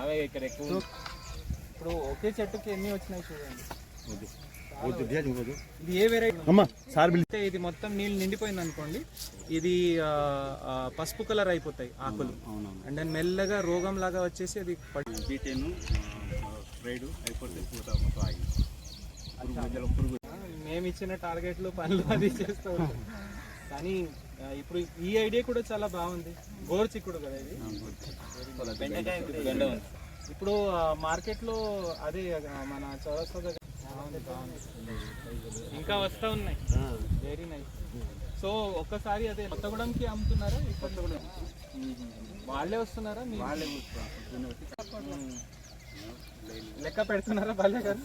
అవే ఇక్కడ ఎక్కువ. ఇప్పుడు ఒకే చెట్టుకి ఎన్ని వచ్చినాయి చూడండి. ఇది ఏ వెరైటీ అంటే ఇది మొత్తం నీళ్ళు నిండిపోయింది అనుకోండి, ఇది పసుపు కలర్ అయిపోతాయి ఆకులు. అండ్ దెన్ మెల్లగా రోగం లాగా వచ్చేసి అది మేము ఇచ్చిన టార్గెట్లు పనులు అది చేస్తూ ఉంటాం. కానీ ఇప్పుడు ఈ ఐడియా కూడా చాలా బాగుంది. గోరుచిక్కుడు కదా ఇది. ఇప్పుడు మార్కెట్లో అదే మన చౌరస్తా దగ్గర ఇంకా వస్తూ ఉన్నాయి. Very nice. సో ఒక్కసారి అదే కొత్తగూడెంకి అమ్ముతున్నారా? కొత్తగూడెం వాళ్ళే వస్తున్నారా? లెక్క పెడుతున్నారా బాల్య గారు?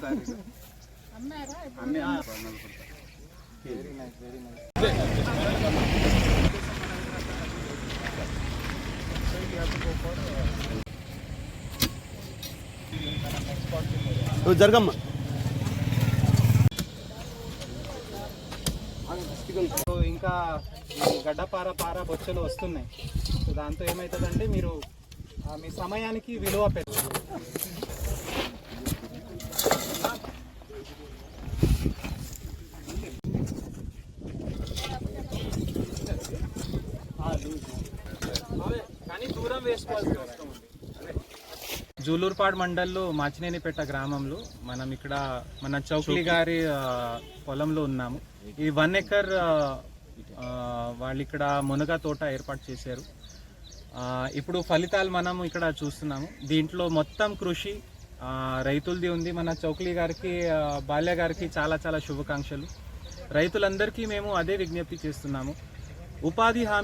Very nice, very nice. జరగమ్మా. ఇంకా గడ్డపార బొచ్చలు వస్తున్నాయి. సో దాంతో ఏమవుతుందంటే మీరు మీ సమయానికి విలువ పెట్టారు. కానీ దూరం వేసుకోవాల్సి వస్తుంది. జూలూరుపాడు మండల్లో మాచినేనిపేట గ్రామంలో మనం ఇక్కడ మన చౌక్లీ గారి పొలంలో ఉన్నాము. ఈ 1 ఎకర్ వాళ్ళు ఇక్కడ మునగ తోట ఏర్పాటు చేశారు. ఇప్పుడు ఫలితాలు మనం ఇక్కడ చూస్తున్నాము. దీంట్లో మొత్తం కృషి రైతులది ఉంది. మన చౌక్లీ గారికి, బాల్య గారికి చాలా చాలా శుభాకాంక్షలు. రైతులందరికీ మేము అదే విజ్ఞప్తి చేస్తున్నాము. ఉపాధి హామీ